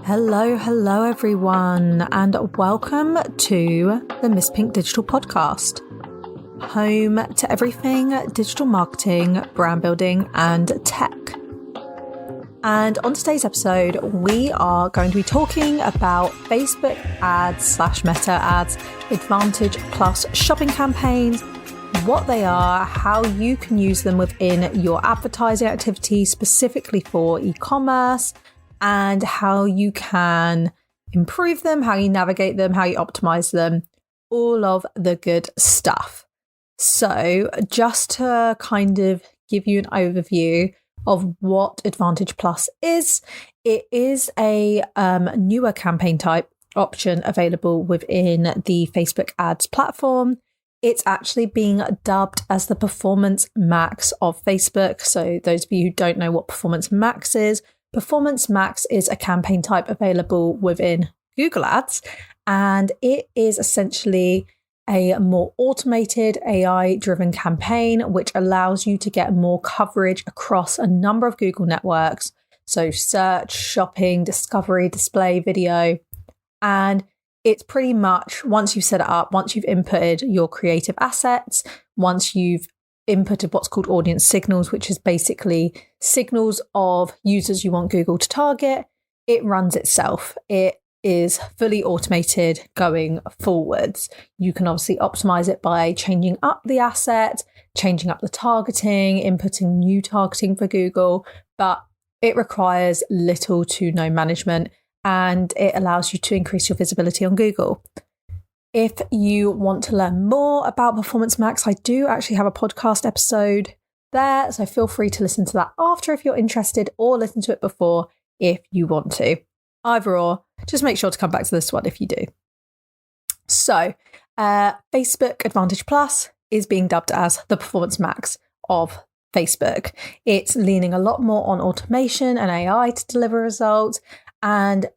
Hello everyone, and welcome to the Miss Pink Digital Podcast, home to everything digital marketing, brand building, and tech. And on today's episode, we are going to be talking about Facebook ads / Meta ads, Advantage Plus shopping campaigns, what they are, how you can use them within your advertising activity, specifically for e-commerce, and how you can improve them, how you navigate them, how you optimize them, all of the good stuff. So just to kind of give you an overview of what Advantage Plus is, it is a newer campaign type option available within the Facebook ads platform. It's actually being dubbed as the Performance Max of Facebook. So those of you who don't know what Performance Max is, Performance Max is a campaign type available within Google Ads, and it is essentially a more automated AI-driven campaign which allows you to get more coverage across a number of Google networks, so search, shopping, discovery, display, video, and it's pretty much once you've set it up, once you've inputted your creative assets, once you've inputted what's called audience signals, which is basically signals of users you want Google to target, it runs itself. It is fully automated going forwards. You can obviously optimize it by changing up the asset, changing up the targeting, inputting new targeting for Google, but it requires little to no management and it allows you to increase your visibility on Google. If you want to learn more about Performance Max, I do actually have a podcast episode there, so feel free to listen to that after if you're interested, or listen to it before if you want to. Either or, just make sure to come back to this one if you do. So, Facebook Advantage Plus is being dubbed as the Performance Max of Facebook. It's leaning a lot more on automation and AI to deliver results, and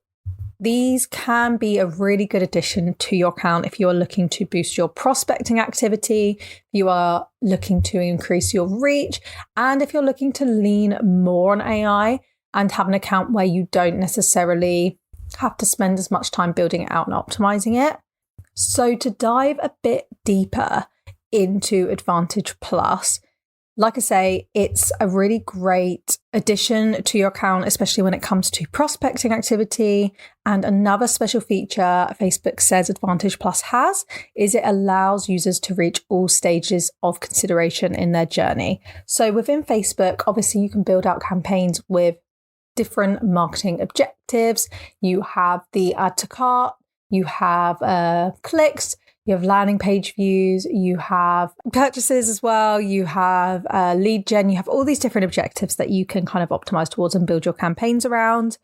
these can be a really good addition to your account if you're looking to boost your prospecting activity, if you are looking to increase your reach, and if you're looking to lean more on AI and have an account where you don't necessarily have to spend as much time building it out and optimizing it. So to dive a bit deeper into Advantage Plus, like I say, it's a really great addition to your account, especially when it comes to prospecting activity. And another special feature Facebook says Advantage Plus has is it allows users to reach all stages of consideration in their journey. So within Facebook, obviously you can build out campaigns with different marketing objectives. You have the add to cart, you have clicks, you have landing page views, you have purchases as well, you have lead gen, you have all these different objectives that you can kind of optimize towards and build your campaigns around.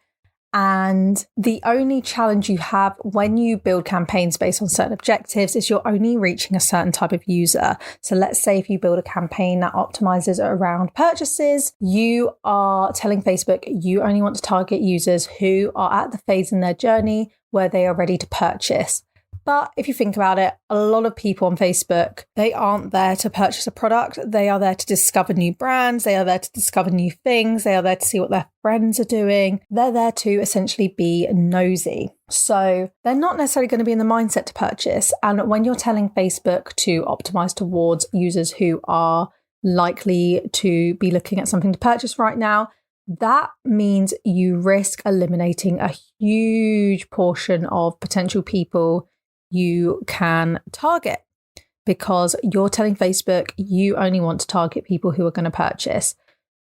And the only challenge you have when you build campaigns based on certain objectives is you're only reaching a certain type of user. So let's say if you build a campaign that optimizes around purchases, you are telling Facebook you only want to target users who are at the phase in their journey where they are ready to purchase. But if you think about it, a lot of people on Facebook, they aren't there to purchase a product. They are there to discover new brands. They are there to discover new things. They are there to see what their friends are doing. They're there to essentially be nosy. So they're not necessarily going to be in the mindset to purchase. And when you're telling Facebook to optimize towards users who are likely to be looking at something to purchase right now, that means you risk eliminating a huge portion of potential people you can target, because you're telling Facebook you only want to target people who are going to purchase.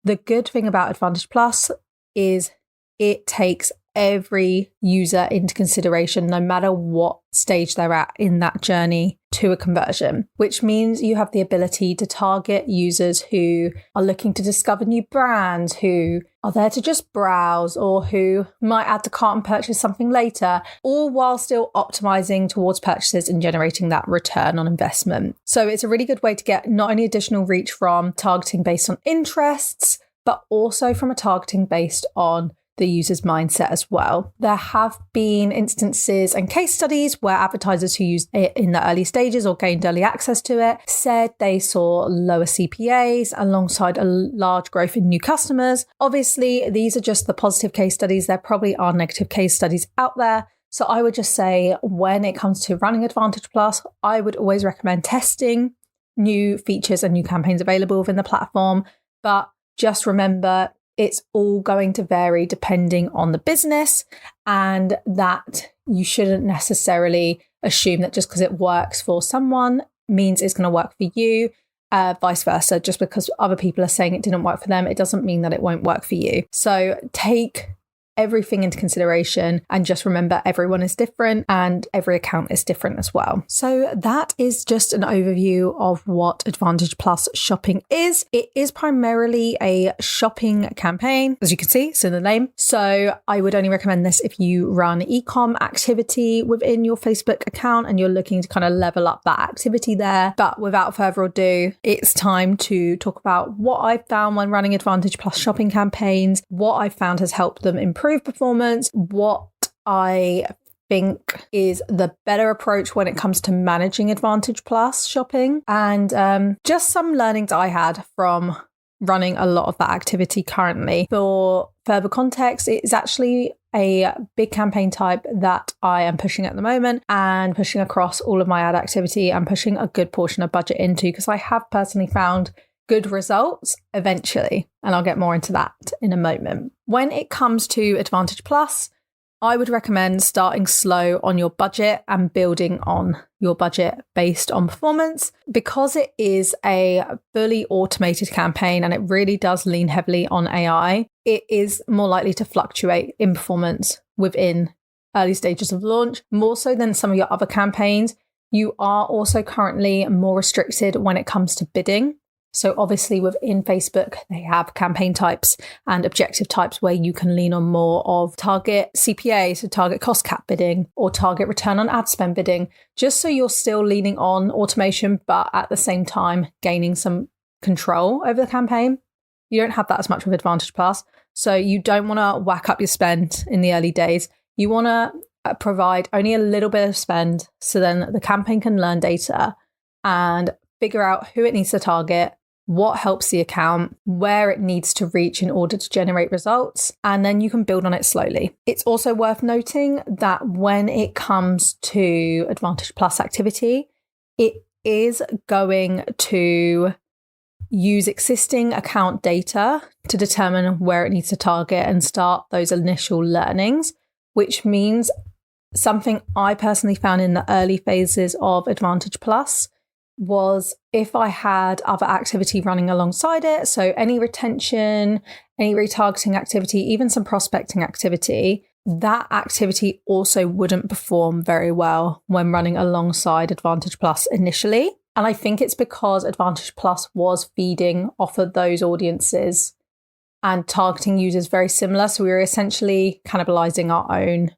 The good thing about Advantage Plus is it takes every user into consideration, no matter what stage they're at in that journey to a conversion, which means you have the ability to target users who are looking to discover new brands, who are there to just browse, or who might add to cart and purchase something later, all while still optimizing towards purchases and generating that return on investment. So it's a really good way to get not only additional reach from targeting based on interests, but also from a targeting based on the user's mindset as well. There have been instances and case studies where advertisers who used it in the early stages or gained early access to it said they saw lower CPAs alongside a large growth in new customers. Obviously, these are just the positive case studies. There probably are negative case studies out there. So I would just say when it comes to running Advantage Plus, I would always recommend testing new features and new campaigns available within the platform. But just remember, it's all going to vary depending on the business, and that you shouldn't necessarily assume that just because it works for someone means it's going to work for you. Vice versa, just because other people are saying it didn't work for them, it doesn't mean that it won't work for you. So take everything into consideration and just remember everyone is different and every account is different as well. So that is just an overview of what Advantage Plus shopping is. It is primarily a shopping campaign, as you can see, it's in the name. So I would only recommend this if you run e-com activity within your Facebook account and you're looking to kind of level up that activity there. But without further ado, it's time to talk about what I've found when running Advantage Plus shopping campaigns, what I've found has helped them improve performance, what I think is the better approach when it comes to managing Advantage Plus shopping, and just some learnings I had from running a lot of that activity currently. For further context, it's actually a big campaign type that I am pushing at the moment and pushing across all of my ad activity and pushing a good portion of budget into, because I have personally found good results eventually. And I'll get more into that in a moment. When it comes to Advantage Plus, I would recommend starting slow on your budget and building on your budget based on performance, because it is a fully automated campaign and it really does lean heavily on AI. It is more likely to fluctuate in performance within early stages of launch, more so than some of your other campaigns. You are also currently more restricted when it comes to bidding. So obviously within Facebook, they have campaign types and objective types where you can lean on more of target CPA, so target cost cap bidding, or target return on ad spend bidding, just so you're still leaning on automation, but at the same time gaining some control over the campaign. You don't have that as much with Advantage Plus. So you don't want to whack up your spend in the early days. You want to provide only a little bit of spend so then the campaign can learn data and figure out who it needs to target, what helps the account, where it needs to reach in order to generate results, and then you can build on it slowly. It's also worth noting that when it comes to Advantage Plus activity, it is going to use existing account data to determine where it needs to target and start those initial learnings, which means something I personally found in the early phases of Advantage Plus was if I had other activity running alongside it, so any retention, any retargeting activity, even some prospecting activity, that activity also wouldn't perform very well when running alongside Advantage Plus initially. And I think it's because Advantage Plus was feeding off of those audiences and targeting users very similar. So we were essentially cannibalizing our own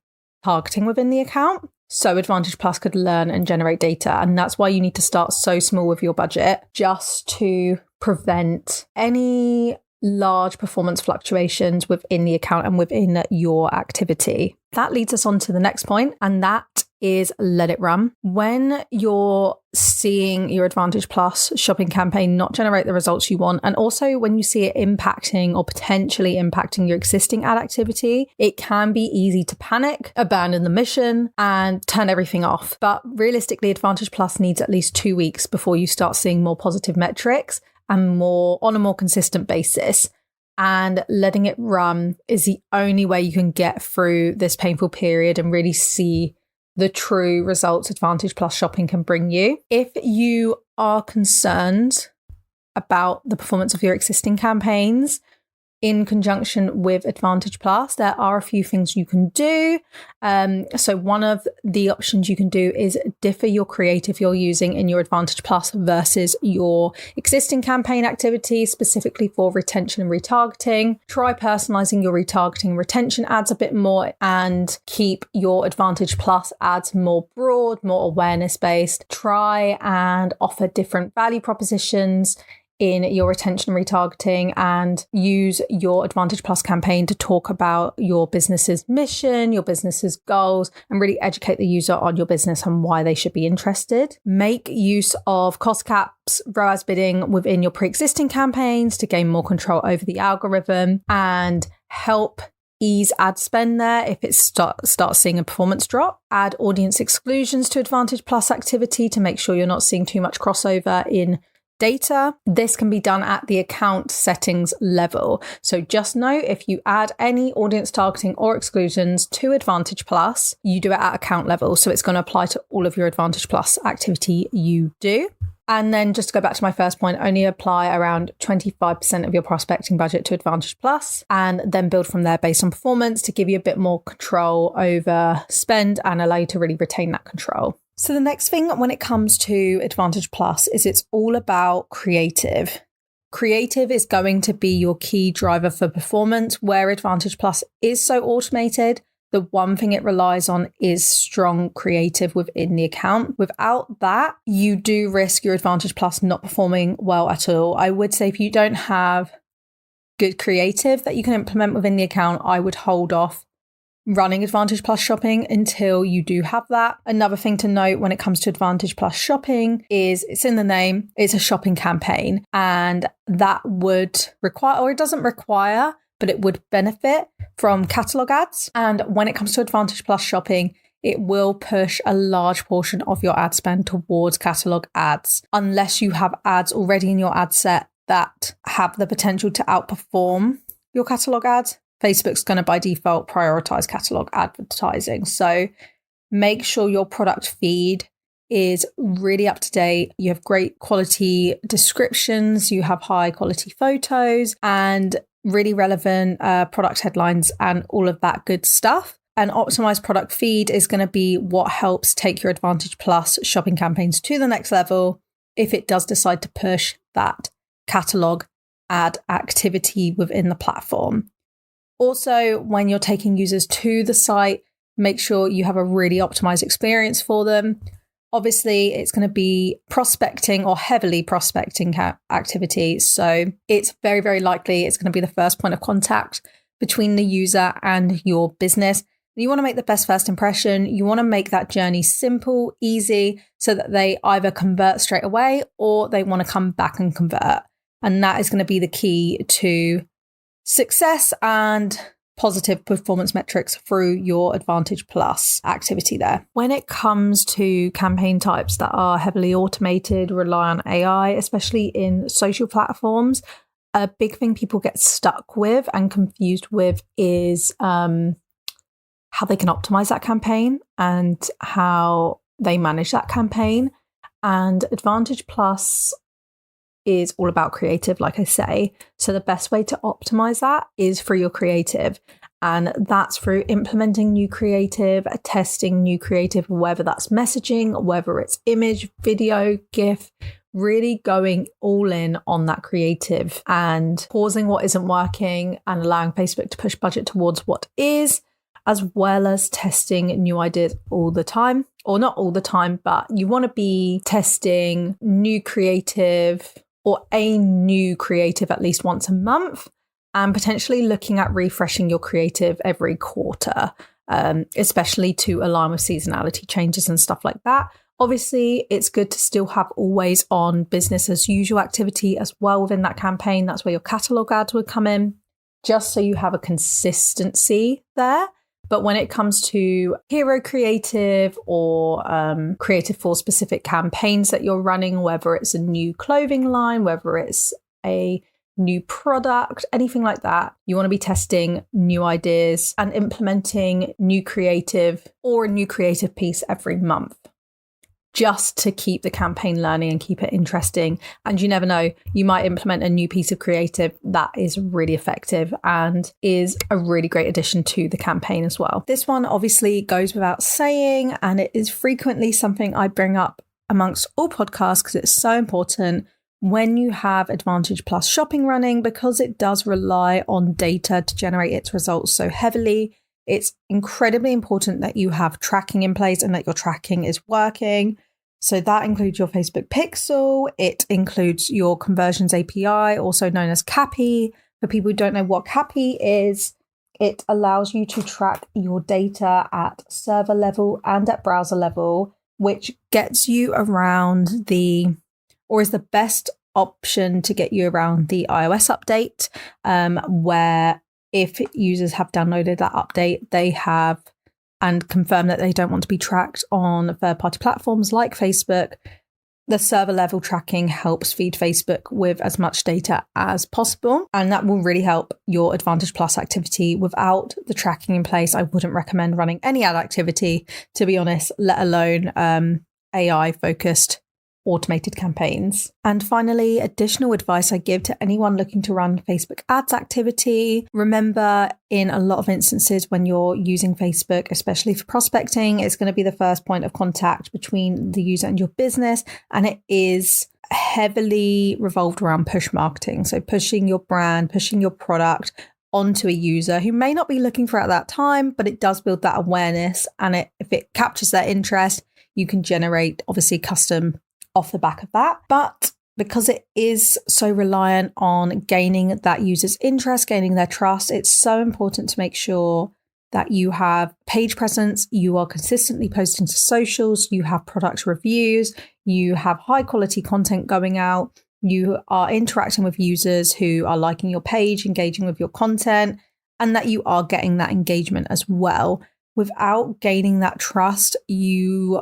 targeting within the account. So Advantage Plus could learn and generate data. And that's why you need to start so small with your budget, just to prevent any large performance fluctuations within the account and within your activity. That leads us on to the next point, and that is let it run. When you're seeing your Advantage Plus shopping campaign not generate the results you want, and also when you see it impacting or potentially impacting your existing ad activity, it can be easy to panic, abandon the mission, and turn everything off. But realistically, Advantage Plus needs at least 2 weeks before you start seeing more positive metrics and more on a more consistent basis. And letting it run is the only way you can get through this painful period and really see the true results Advantage Plus shopping can bring you. If you are concerned about the performance of your existing campaigns in conjunction with Advantage Plus, there are a few things you can do. So one of the options you can do is differ your creative you're using in your Advantage Plus versus your existing campaign activity, specifically for retention and retargeting. Try personalizing your retargeting and retention ads a bit more and keep your Advantage Plus ads more broad, more awareness based. Try and offer different value propositions in your retention retargeting and use your Advantage Plus campaign to talk about your business's mission, your business's goals, and really educate the user on your business and why they should be interested. Make use of cost caps, ROAS bidding within your pre-existing campaigns to gain more control over the algorithm and help ease ad spend there if it starts seeing a performance drop. Add audience exclusions to Advantage Plus activity to make sure you're not seeing too much crossover in data. This can be done at the account settings level. So just know if you add any audience targeting or exclusions to Advantage Plus, you do it at account level. So it's going to apply to all of your Advantage Plus activity you do. And then just to go back to my first point, only apply around 25% of your prospecting budget to Advantage Plus and then build from there based on performance to give you a bit more control over spend and allow you to really retain that control. So the next thing when it comes to Advantage Plus is it's all about creative. Creative is going to be your key driver for performance. Where Advantage Plus is so automated, the one thing it relies on is strong creative within the account. Without that, you do risk your Advantage Plus not performing well at all. I would say if you don't have good creative that you can implement within the account, I would hold off running Advantage Plus shopping until you do have that. Another thing to note when it comes to Advantage Plus shopping is it's in the name, it's a shopping campaign, and that would require, or it doesn't require, but it would benefit from catalog ads. And when it comes to Advantage Plus shopping, it will push a large portion of your ad spend towards catalog ads, unless you have ads already in your ad set that have the potential to outperform your catalog ads. Facebook's going to by default prioritize catalog advertising. So make sure your product feed is really up to date. You have great quality descriptions, you have high quality photos and really relevant product headlines and all of that good stuff. An optimized product feed is going to be what helps take your Advantage Plus shopping campaigns to the next level if it does decide to push that catalog ad activity within the platform. Also, when you're taking users to the site, make sure you have a really optimized experience for them. Obviously, it's going to be prospecting or heavily prospecting activity. So it's very, very likely it's going to be the first point of contact between the user and your business. You want to make the best first impression. You want to make that journey simple, easy, so that they either convert straight away or they want to come back and convert. And that is going to be the key to success and positive performance metrics through your Advantage Plus activity there. When it comes to campaign types that are heavily automated, rely on AI, especially in social platforms, a big thing people get stuck with and confused with is how they can optimize that campaign and how they manage that campaign. And Advantage Plus is all about creative, like I say. So the best way to optimize that is through your creative. And that's through implementing new creative, testing new creative, whether that's messaging, whether it's image, video, GIF, really going all in on that creative and pausing what isn't working and allowing Facebook to push budget towards what is, as well as testing new ideas all the time. Or not all the time, but you want to be testing new creative or a new creative at least once a month, and potentially looking at refreshing your creative every quarter, especially to align with seasonality changes and stuff like that. Obviously, it's good to still have always on business as usual activity as well within that campaign. That's where your catalog ads would come in, just so you have a consistency there. But when it comes to hero creative or creative for specific campaigns that you're running, whether it's a new clothing line, whether it's a new product, anything like that, you want to be testing new ideas and implementing new creative or a new creative piece every month, just to keep the campaign learning and keep it interesting. And you never know, you might implement a new piece of creative that is really effective and is a really great addition to the campaign as well. This one obviously goes without saying, and it is frequently something I bring up amongst all podcasts because it's so important when you have Advantage Plus shopping running, because it does rely on data to generate its results so heavily. It's incredibly important that you have tracking in place and that your tracking is working. So that includes your Facebook Pixel. It includes your Conversions API, also known as CAPI. For people who don't know what CAPI is, it allows you to track your data at server level and at browser level, which gets you around is the best option to get you around the iOS update, where if users have downloaded that update, they have and confirm that they don't want to be tracked on third-party platforms like Facebook. The server level tracking helps feed Facebook with as much data as possible, and that will really help your Advantage Plus activity. Without the tracking in place, I wouldn't recommend running any ad activity, to be honest, let alone AI-focused automated campaigns. And finally, additional advice I give to anyone looking to run Facebook ads activity. Remember, in a lot of instances when you're using Facebook, especially for prospecting, it's going to be the first point of contact between the user and your business. And it is heavily revolved around push marketing. So pushing your brand, pushing your product onto a user who may not be looking for it at that time, but it does build that awareness. And if it captures their interest, you can generate obviously custom off the back of that. But because it is so reliant on gaining that user's interest, gaining their trust, it's so important to make sure that you have page presence, you are consistently posting to socials, you have product reviews, you have high quality content going out, you are interacting with users who are liking your page, engaging with your content, and that you are getting that engagement as well. Without gaining that trust, you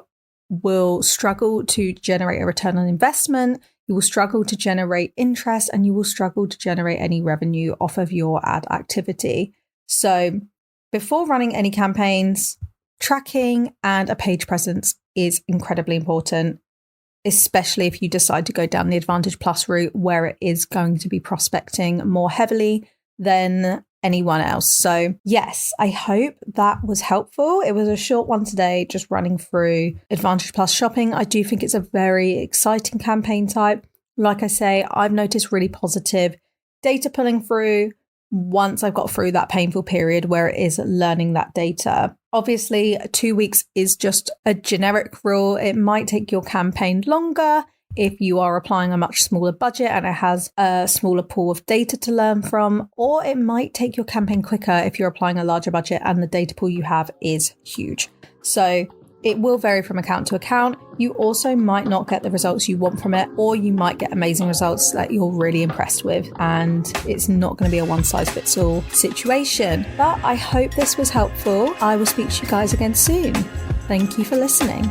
will struggle to generate a return on investment, you will struggle to generate interest, and you will struggle to generate any revenue off of your ad activity. So before running any campaigns, tracking and a page presence is incredibly important, especially if you decide to go down the Advantage Plus route where it is going to be prospecting more heavily than anyone else. So yes, I hope that was helpful. It was a short one today, just running through Advantage Plus shopping. I do think it's a very exciting campaign type. Like I say, I've noticed really positive data pulling through once I've got through that painful period where it is learning that data. Obviously, 2 weeks is just a generic rule. It might take your campaign longer if you are applying a much smaller budget and it has a smaller pool of data to learn from, or it might take your campaign quicker if you're applying a larger budget and the data pool you have is huge. So it will vary from account to account. You also might not get the results you want from it, or you might get amazing results that you're really impressed with, and it's not going to be a one-size-fits-all situation. But I hope this was helpful. I will speak to you guys again soon. Thank you for listening.